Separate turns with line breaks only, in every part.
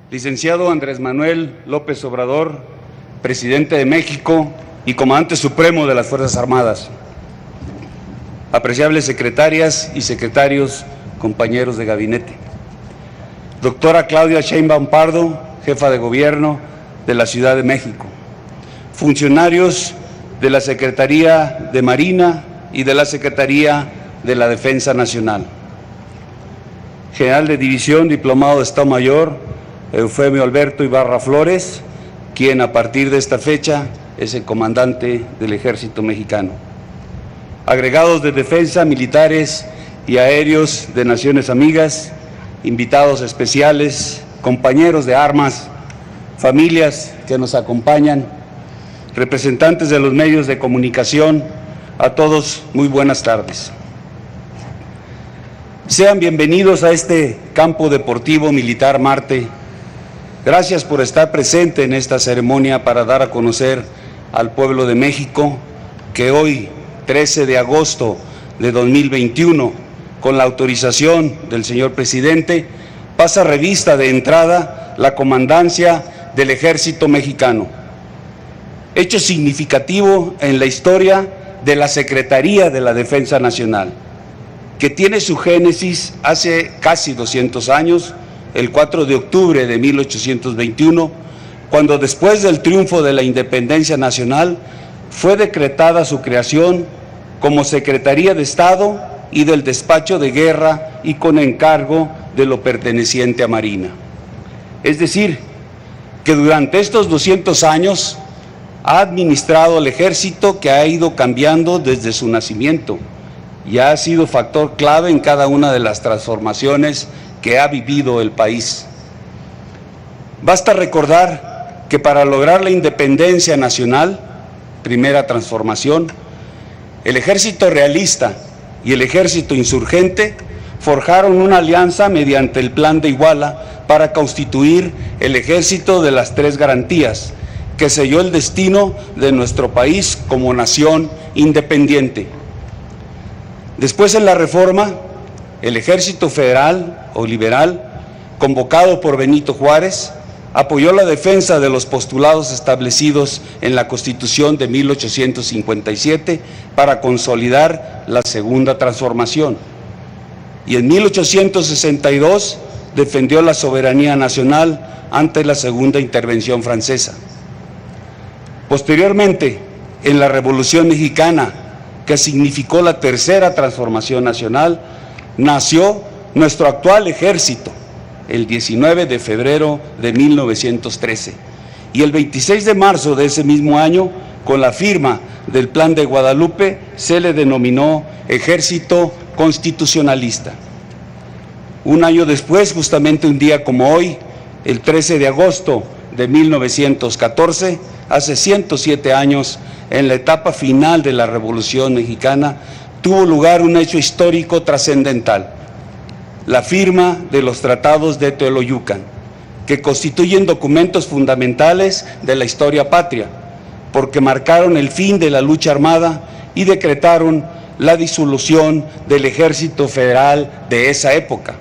Licenciado Andrés Manuel López Obrador, Presidente de México y Comandante Supremo de las Fuerzas Armadas. Apreciables secretarias y secretarios, compañeros de gabinete. Doctora Claudia Sheinbaum Pardo, Jefa de Gobierno de la Ciudad de México. Funcionarios de la Secretaría de Marina y de la Secretaría de la Defensa Nacional. General de División, Diplomado de Estado Mayor, Eufemio Alberto Ibarra Flores, quien a partir de esta fecha es el comandante del Ejército Mexicano. Agregados de defensa, militares y aéreos de naciones amigas, invitados especiales, compañeros de armas, familias que nos acompañan, representantes de los medios de comunicación, a todos muy buenas tardes. Sean bienvenidos a este campo deportivo militar Marte. Gracias por estar presente en esta ceremonia para dar a conocer al pueblo de México que hoy, 13 de agosto de 2021, con la autorización del señor presidente, pasa revista de entrada la comandancia del Ejército Mexicano. Hecho significativo en la historia de la Secretaría de la Defensa Nacional, que tiene su génesis hace casi 200 años, el 4 de octubre de 1821, cuando después del triunfo de la independencia nacional fue decretada su creación como Secretaría de Estado y del Despacho de Guerra y con encargo de lo perteneciente a Marina. Es decir, que durante estos 200 años ha administrado el Ejército, que ha ido cambiando desde su nacimiento y ha sido factor clave en cada una de las transformaciones que ha vivido el país. Basta recordar que para lograr la independencia nacional, primera transformación, el Ejército realista y el Ejército insurgente forjaron una alianza mediante el Plan de Iguala para constituir el Ejército de las Tres Garantías, que selló el destino de nuestro país como nación independiente. Después, en la Reforma, el Ejército Federal o Liberal, convocado por Benito Juárez, apoyó la defensa de los postulados establecidos en la Constitución de 1857 para consolidar la Segunda Transformación. Y en 1862 defendió la soberanía nacional ante la Segunda Intervención Francesa. Posteriormente, en la Revolución Mexicana, que significó la tercera transformación nacional, nació nuestro actual ejército, el 19 de febrero de 1913. Y el 26 de marzo de ese mismo año, con la firma del Plan de Guadalupe, se le denominó Ejército Constitucionalista. Un año después, justamente un día como hoy, el 13 de agosto de 1914, hace 107 años, en la etapa final de la Revolución Mexicana, tuvo lugar un hecho histórico trascendental: la firma de los tratados de Teoloyucan, que constituyen documentos fundamentales de la historia patria, porque marcaron el fin de la lucha armada y decretaron la disolución del Ejército Federal de esa época,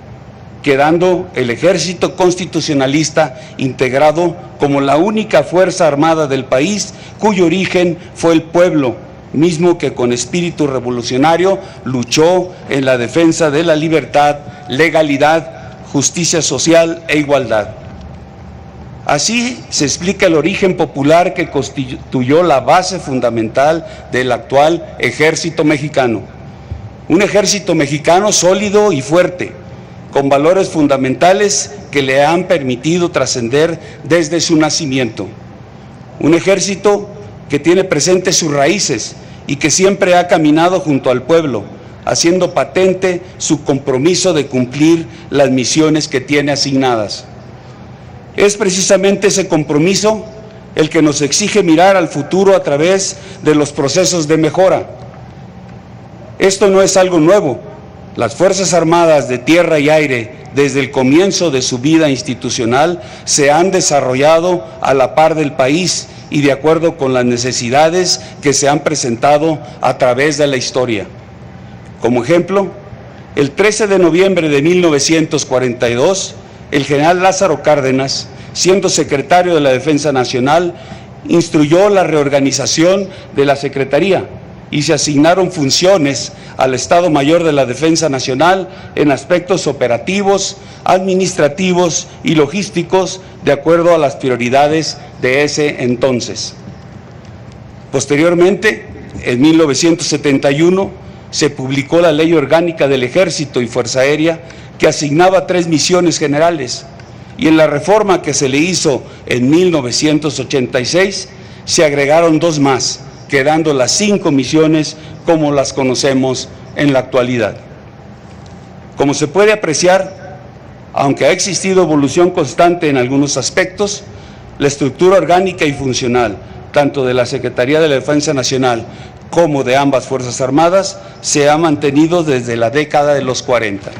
quedando el Ejército Constitucionalista integrado como la única fuerza armada del país cuyo origen fue el pueblo, mismo que con espíritu revolucionario luchó en la defensa de la libertad, legalidad, justicia social e igualdad. Así se explica el origen popular que constituyó la base fundamental del actual Ejército Mexicano. Un Ejército Mexicano sólido y fuerte, con valores fundamentales que le han permitido trascender desde su nacimiento. Un ejército que tiene presentes sus raíces y que siempre ha caminado junto al pueblo, haciendo patente su compromiso de cumplir las misiones que tiene asignadas. Es precisamente ese compromiso el que nos exige mirar al futuro a través de los procesos de mejora. Esto no es algo nuevo. Las Fuerzas Armadas de Tierra y Aire, desde el comienzo de su vida institucional, se han desarrollado a la par del país y de acuerdo con las necesidades que se han presentado a través de la historia. Como ejemplo, el 13 de noviembre de 1942, el general Lázaro Cárdenas siendo secretario de la Defensa Nacional, instruyó la reorganización de la Secretaría y se asignaron funciones al Estado Mayor de la Defensa Nacional en aspectos operativos, administrativos y logísticos de acuerdo a las prioridades de ese entonces. Posteriormente, en 1971, se publicó la Ley Orgánica del Ejército y Fuerza Aérea que asignaba 3 misiones generales, y en la reforma que se le hizo en 1986 se agregaron 2 más, quedando las 5 misiones como las conocemos en la actualidad. Como se puede apreciar, aunque ha existido evolución constante en algunos aspectos, la estructura orgánica y funcional, tanto de la Secretaría de la Defensa Nacional como de ambas Fuerzas Armadas, se ha mantenido desde la década de los 40.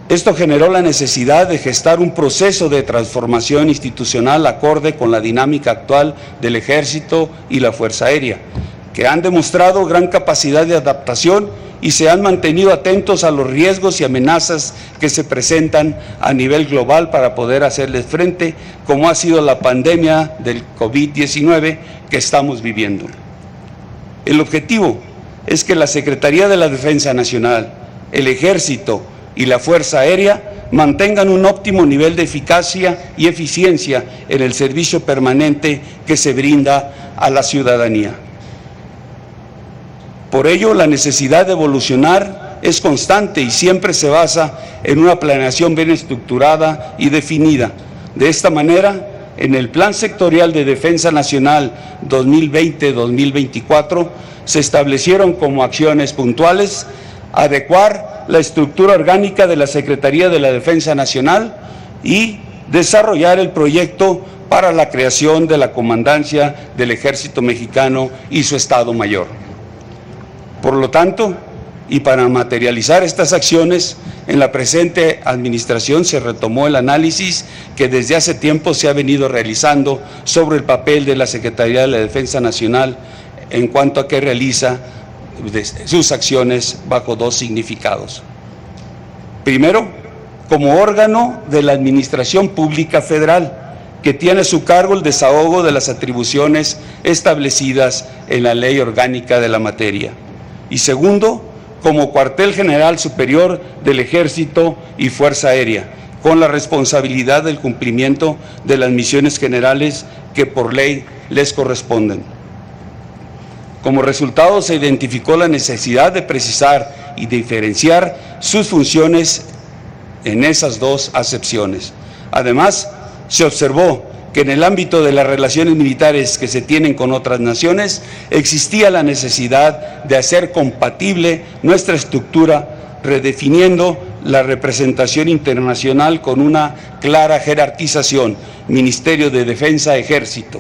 Esto generó la necesidad de gestar un proceso de transformación institucional acorde con la dinámica actual del Ejército y la Fuerza Aérea, que han demostrado gran capacidad de adaptación y se han mantenido atentos a los riesgos y amenazas que se presentan a nivel global para poder hacerles frente, como ha sido la pandemia del COVID-19 que estamos viviendo. El objetivo es que la Secretaría de la Defensa Nacional, el Ejército y la Fuerza Aérea mantengan un óptimo nivel de eficacia y eficiencia en el servicio permanente que se brinda a la ciudadanía. Por ello, la necesidad de evolucionar es constante y siempre se basa en una planeación bien estructurada y definida. De esta manera, en el Plan Sectorial de Defensa Nacional 2020-2024 se establecieron como acciones puntuales adecuar la estructura orgánica de la Secretaría de la Defensa Nacional y desarrollar el proyecto para la creación de la Comandancia del Ejército Mexicano y su Estado Mayor. Por lo tanto, y para materializar estas acciones, en la presente administración se retomó el análisis que desde hace tiempo se ha venido realizando sobre el papel de la Secretaría de la Defensa Nacional en cuanto a que realiza sus acciones bajo 2 significados. Primero, como órgano de la Administración Pública Federal, que tiene a su cargo el desahogo de las atribuciones establecidas en la Ley Orgánica de la materia. Y segundo, como cuartel general superior del Ejército y Fuerza Aérea, con la responsabilidad del cumplimiento de las misiones generales que por ley les corresponden. Como resultado, se identificó la necesidad de precisar y diferenciar sus funciones en esas 2 acepciones. Además, se observó que en el ámbito de las relaciones militares que se tienen con otras naciones, existía la necesidad de hacer compatible nuestra estructura, redefiniendo la representación internacional con una clara jerarquización, Ministerio de Defensa, Ejército,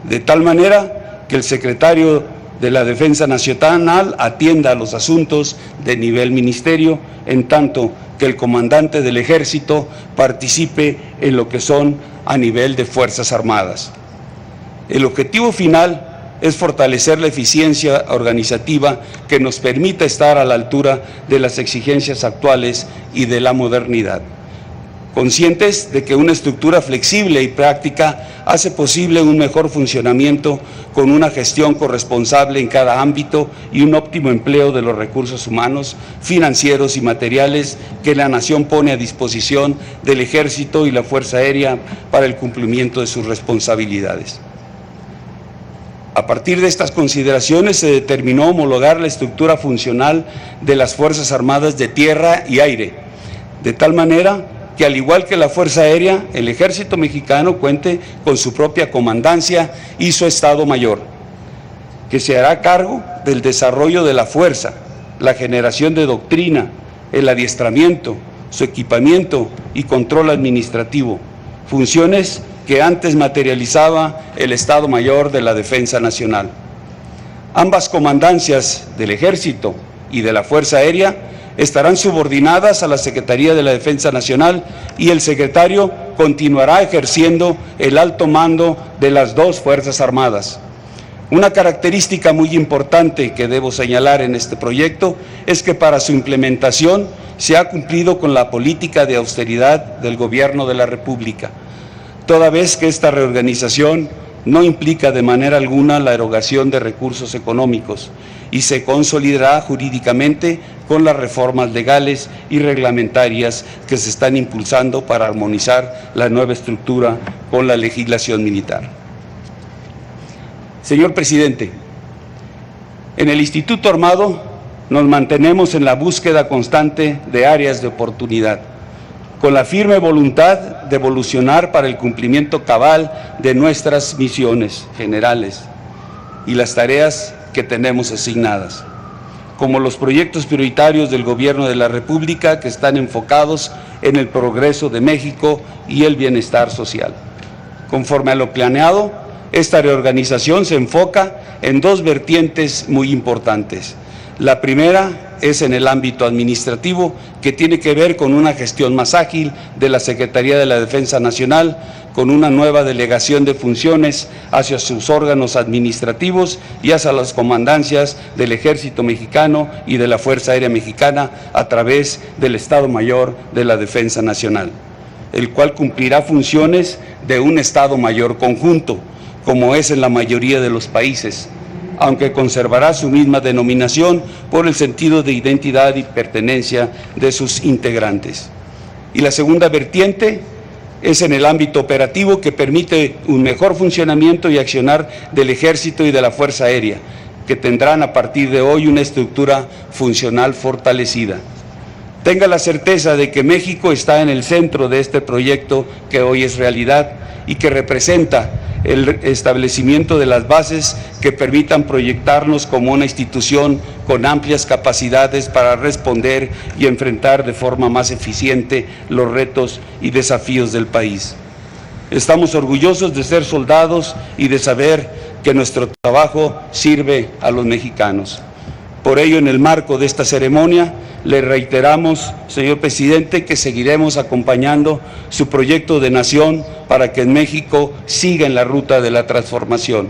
de tal manera que el secretario de la Defensa Nacional atienda a los asuntos de nivel ministerio, en tanto que el comandante del Ejército participe en lo que son a nivel de Fuerzas Armadas. El objetivo final es fortalecer la eficiencia organizativa que nos permita estar a la altura de las exigencias actuales y de la modernidad. Conscientes de que una estructura flexible y práctica hace posible un mejor funcionamiento con una gestión corresponsable en cada ámbito y un óptimo empleo de los recursos humanos, financieros y materiales que la nación pone a disposición del Ejército y la Fuerza Aérea para el cumplimiento de sus responsabilidades. A partir de estas consideraciones se determinó homologar la estructura funcional de las Fuerzas Armadas de tierra y aire, de tal manera que al igual que la Fuerza Aérea, el Ejército Mexicano cuente con su propia comandancia y su Estado Mayor, que se hará cargo del desarrollo de la fuerza, la generación de doctrina, el adiestramiento, su equipamiento y control administrativo, funciones que antes materializaba el Estado Mayor de la Defensa Nacional. Ambas comandancias del Ejército y de la Fuerza Aérea estarán subordinadas a la Secretaría de la Defensa Nacional y el secretario continuará ejerciendo el alto mando de las 2 Fuerzas Armadas. Una característica muy importante que debo señalar en este proyecto es que para su implementación se ha cumplido con la política de austeridad del Gobierno de la República, toda vez que esta reorganización no implica de manera alguna la erogación de recursos económicos y se consolidará jurídicamente con las reformas legales y reglamentarias que se están impulsando para armonizar la nueva estructura con la legislación militar. Señor presidente, en el Instituto Armado nos mantenemos en la búsqueda constante de áreas de oportunidad, con la firme voluntad de evolucionar para el cumplimiento cabal de nuestras misiones generales y las tareas que tenemos asignadas, como los proyectos prioritarios del Gobierno de la República que están enfocados en el progreso de México y el bienestar social. Conforme a lo planeado, esta reorganización se enfoca en dos vertientes muy importantes. La primera es en el ámbito administrativo, que tiene que ver con una gestión más ágil de la Secretaría de la Defensa Nacional, con una nueva delegación de funciones hacia sus órganos administrativos y hacia las comandancias del Ejército Mexicano y de la Fuerza Aérea Mexicana a través del Estado Mayor de la Defensa Nacional, el cual cumplirá funciones de un Estado Mayor conjunto, como es en la mayoría de los países, aunque conservará su misma denominación por el sentido de identidad y pertenencia de sus integrantes. Y la segunda vertiente es en el ámbito operativo, que permite un mejor funcionamiento y accionar del Ejército y de la Fuerza Aérea, que tendrán a partir de hoy una estructura funcional fortalecida. Tenga la certeza de que México está en el centro de este proyecto que hoy es realidad y que representa el establecimiento de las bases que permitan proyectarnos como una institución con amplias capacidades para responder y enfrentar de forma más eficiente los retos y desafíos del país. Estamos orgullosos de ser soldados y de saber que nuestro trabajo sirve a los mexicanos. Por ello, en el marco de esta ceremonia, le reiteramos, señor presidente, que seguiremos acompañando su proyecto de nación para que México siga en la ruta de la transformación.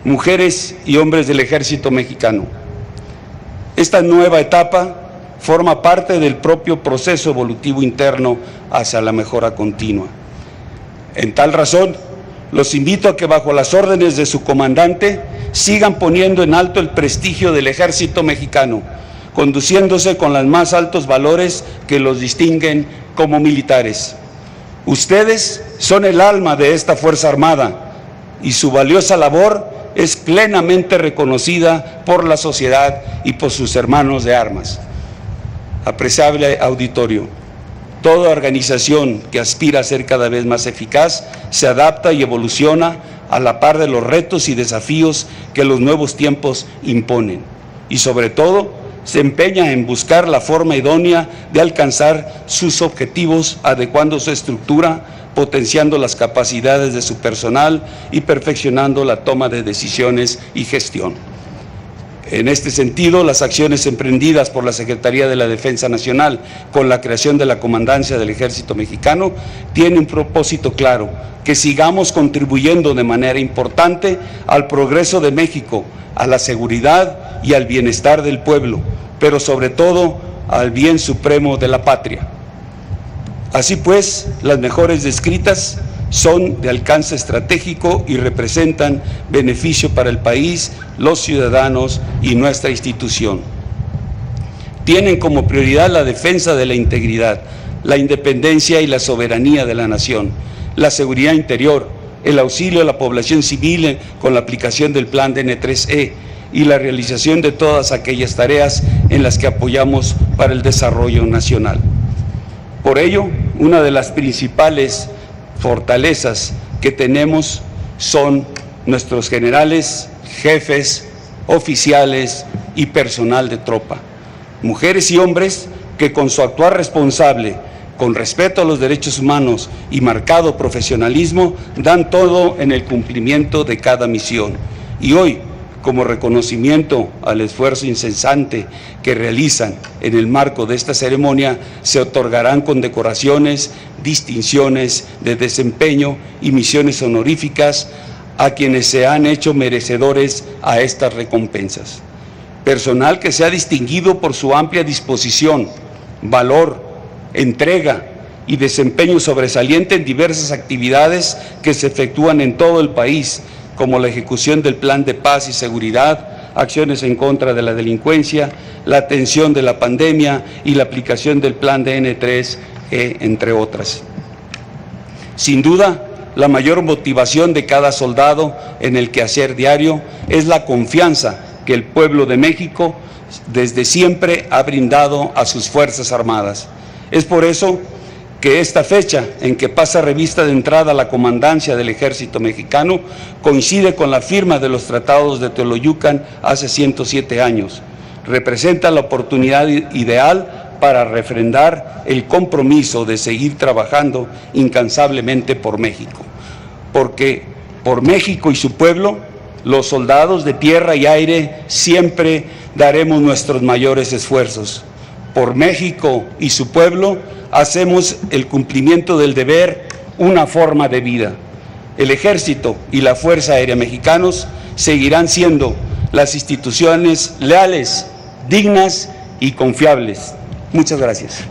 Mujeres y hombres del Ejército Mexicano, esta nueva etapa forma parte del propio proceso evolutivo interno hacia la mejora continua. En tal razón, los invito a que bajo las órdenes de su comandante sigan poniendo en alto el prestigio del Ejército Mexicano, conduciéndose con los más altos valores que los distinguen como militares. Ustedes son el alma de esta Fuerza Armada y su valiosa labor es plenamente reconocida por la sociedad y por sus hermanos de armas. Apreciable auditorio, toda organización que aspira a ser cada vez más eficaz se adapta y evoluciona a la par de los retos y desafíos que los nuevos tiempos imponen y sobre todo se empeña en buscar la forma idónea de alcanzar sus objetivos, adecuando su estructura, potenciando las capacidades de su personal y perfeccionando la toma de decisiones y gestión. En este sentido, las acciones emprendidas por la Secretaría de la Defensa Nacional con la creación de la Comandancia del Ejército Mexicano tienen un propósito claro: que sigamos contribuyendo de manera importante al progreso de México, a la seguridad y al bienestar del pueblo, pero sobre todo al bien supremo de la patria. Así pues, las mejores descritas son de alcance estratégico y representan beneficio para el país, los ciudadanos y nuestra institución. Tienen como prioridad la defensa de la integridad, la independencia y la soberanía de la nación, la seguridad interior, el auxilio a la población civil con la aplicación del Plan DN3E y la realización de todas aquellas tareas en las que apoyamos para el desarrollo nacional. Por ello, una de las principales fortalezas que tenemos son nuestros generales, jefes, oficiales y personal de tropa, mujeres y hombres que con su actuar responsable, con respeto a los derechos humanos y marcado profesionalismo, dan todo en el cumplimiento de cada misión. Y hoy, como reconocimiento al esfuerzo incesante que realizan en el marco de esta ceremonia, se otorgarán condecoraciones, distinciones de desempeño y misiones honoríficas a quienes se han hecho merecedores a estas recompensas. Personal que se ha distinguido por su amplia disposición, valor, entrega y desempeño sobresaliente en diversas actividades que se efectúan en todo el país, como la ejecución del Plan de Paz y Seguridad, acciones en contra de la delincuencia, la atención de la pandemia y la aplicación del Plan de N3, entre otras. Sin duda, la mayor motivación de cada soldado en el quehacer diario es la confianza que el pueblo de México desde siempre ha brindado a sus Fuerzas Armadas. Es por eso que esta fecha en que pasa revista de entrada la comandancia del Ejército Mexicano coincide con la firma de los tratados de Teoloyucan hace 107 años. Representa la oportunidad ideal para refrendar el compromiso de seguir trabajando incansablemente por México. Porque por México y su pueblo, los soldados de tierra y aire siempre daremos nuestros mayores esfuerzos. Por México y su pueblo, hacemos el cumplimiento del deber una forma de vida. El Ejército y la Fuerza Aérea Mexicanos seguirán siendo las instituciones leales, dignas y confiables. Muchas gracias.